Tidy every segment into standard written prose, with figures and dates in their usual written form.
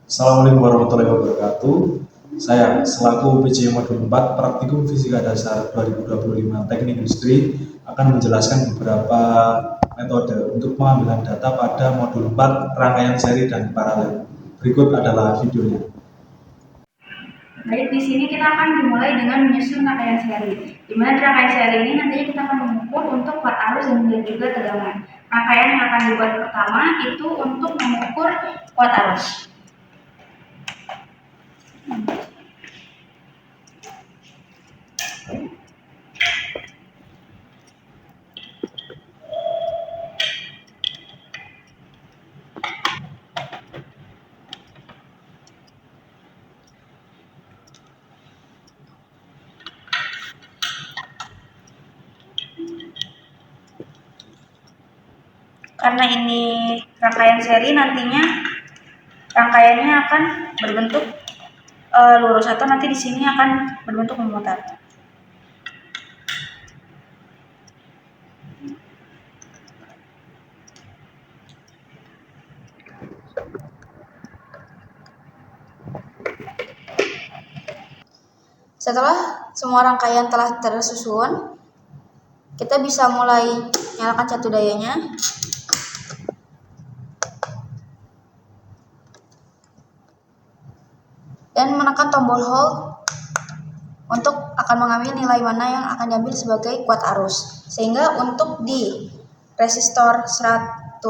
Assalamualaikum warahmatullahi wabarakatuh. Saya selaku PJ Modul 4 Praktikum Fisika Dasar 2025 Teknik Industri akan menjelaskan beberapa metode untuk pengambilan data pada Modul 4 rangkaian seri dan paralel. Berikut adalah videonya. Baik, di sini kita akan dimulai dengan menyusun rangkaian seri. Di mana di rangkaian seri ini nantinya kita akan mengukur untuk kuat arus dan juga tegangan. Rangkaian yang akan dibuat pertama itu untuk mengukur kuat arus. Karena ini rangkaian seri, nantinya rangkaiannya akan berbentuk lurus atau nanti di sini akan berbentuk memutar. Setelah semua rangkaian telah tersusun, kita bisa mulai nyalakan catu dayanya. Dan menekan tombol hold untuk akan mengambil nilai mana yang akan diambil sebagai kuat arus. Sehingga untuk di resistor 100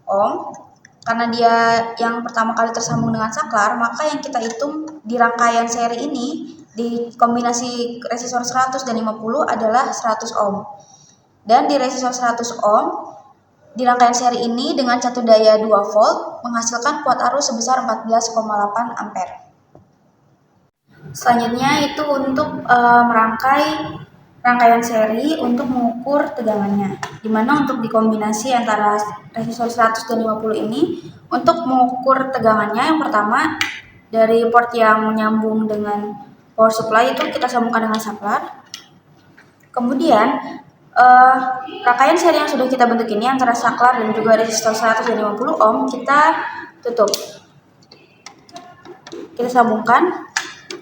ohm, karena dia yang pertama kali tersambung dengan saklar, maka yang kita hitung di rangkaian seri ini di kombinasi resistor 100 dan 50 adalah 100 ohm. Dan di resistor 100 ohm di rangkaian seri ini dengan catu daya 2 volt menghasilkan kuat arus sebesar 14,8 ampere. Selanjutnya itu untuk merangkai rangkaian seri untuk mengukur tegangannya, dimana untuk dikombinasi antara resistor 100 dan 50 ini untuk mengukur tegangannya, yang pertama dari port yang menyambung dengan power supply itu kita sambungkan dengan saklar. Kemudian rangkaian seri yang sudah kita bentuk ini antara saklar dan juga resistor 100 dan 50 ohm kita tutup. Kita sambungkan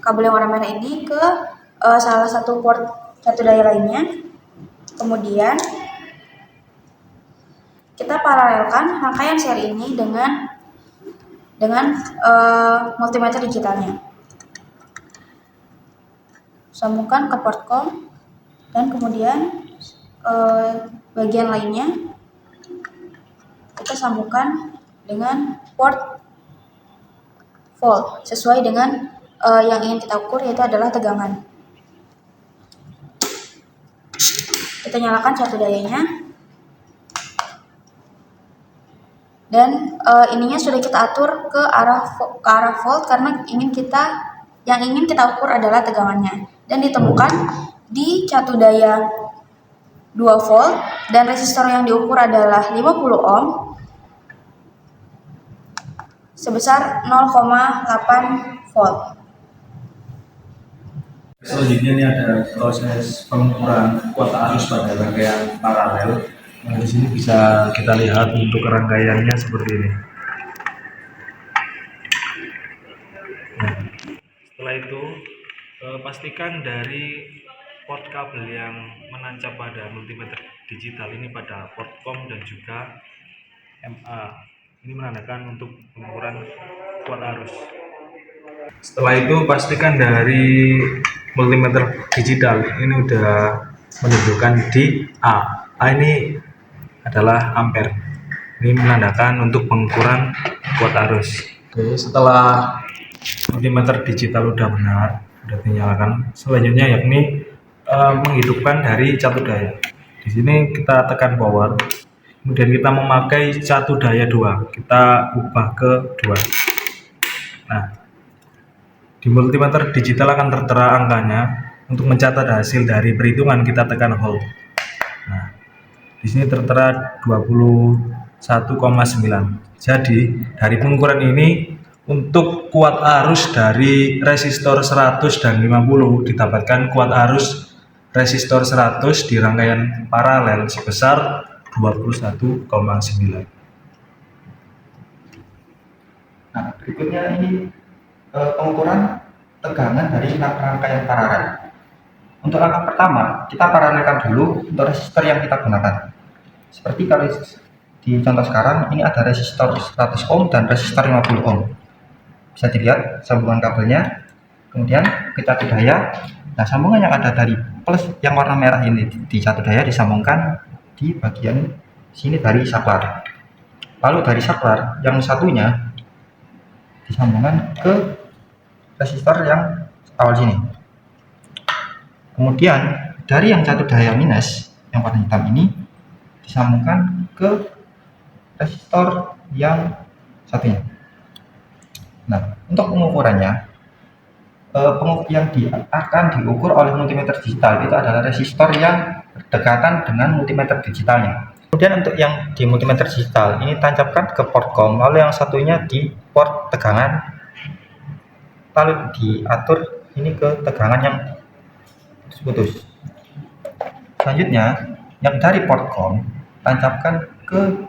kabel yang warna merah ini ke salah satu port catu daya lainnya. Kemudian kita paralelkan rangkaian seri ini dengan multimeter digitalnya. Sambungkan ke port COM dan kemudian bagian lainnya kita sambungkan dengan port volt sesuai dengan yang ingin kita ukur, yaitu adalah tegangan. Kita nyalakan catu dayanya dan ininya sudah kita atur ke arah volt karena yang ingin kita ukur adalah tegangannya, dan ditemukan di catu daya 2 volt dan resistor yang diukur adalah 50 ohm sebesar 0,8 volt. Selanjutnya ini ada proses pengukuran kuat arus pada rangkaian paralel. Nah, di sini bisa kita lihat untuk rangkaiannya seperti ini. Nah, setelah itu pastikan dari port kabel yang menancap pada multimeter digital ini pada port COM dan juga MA. Ini menandakan untuk pengukuran kuat arus. Setelah itu pastikan dari multimeter digital ini udah menunjukkan di A. A ini adalah ampere. Ini menandakan untuk pengukuran kuat arus. Oke, setelah multimeter digital udah benar, udah dinyalakan. Selanjutnya yakni menghidupkan dari catu daya. Di sini kita tekan power. Kemudian kita memakai catu daya 2. Kita ubah ke 2. Nah, di multimeter digital akan tertera angkanya. Untuk mencatat hasil dari perhitungan kita tekan hold. Nah, di sini tertera 21,9. Jadi dari pengukuran ini untuk kuat arus dari resistor 100 dan 50 didapatkan kuat arus resistor 100 di rangkaian paralel sebesar 21,9. Nah, berikutnya ini pengukuran tegangan dari rangkaian paralel. Untuk langkah pertama, kita paralelkan dulu untuk resistor yang kita gunakan. Seperti kalau di contoh sekarang, ini ada resistor 100 ohm dan resistor 50 ohm. Bisa dilihat sambungan kabelnya, kemudian ke catu daya. Nah, sambungan yang ada dari plus yang warna merah ini di catu daya disambungkan di bagian sini dari saklar. Lalu dari saklar yang satunya disambungkan ke resistor yang awal sini. Kemudian dari yang catu daya minus yang warna hitam ini disambungkan ke resistor yang satunya. Nah, untuk pengukurannya, yang akan diukur oleh multimeter digital itu adalah resistor yang berdekatan dengan multimeter digitalnya. Kemudian untuk yang di multimeter digital ini tancapkan ke port COM, lalu yang satunya di port tegangan, lalu diatur ini ke tegangan yang putus. Selanjutnya, yang dari port COM tancapkan ke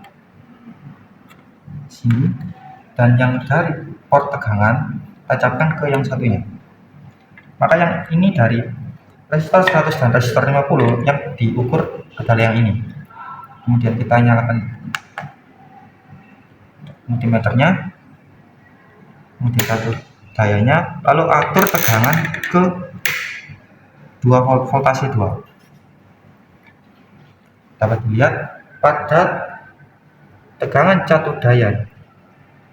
sini, dan yang dari port tegangan tancapkan ke yang satunya. Maka yang ini dari resistor 100 dan resistor 50 yang diukur adalah yang ini. Kemudian kita nyalakan multimeternya, kemudian atur dayanya, lalu atur tegangan ke 2 voltase 2. Dapat dilihat pada tegangan catu daya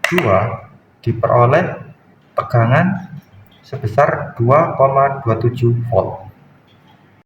2 diperoleh tegangan sebesar 2,27 volt.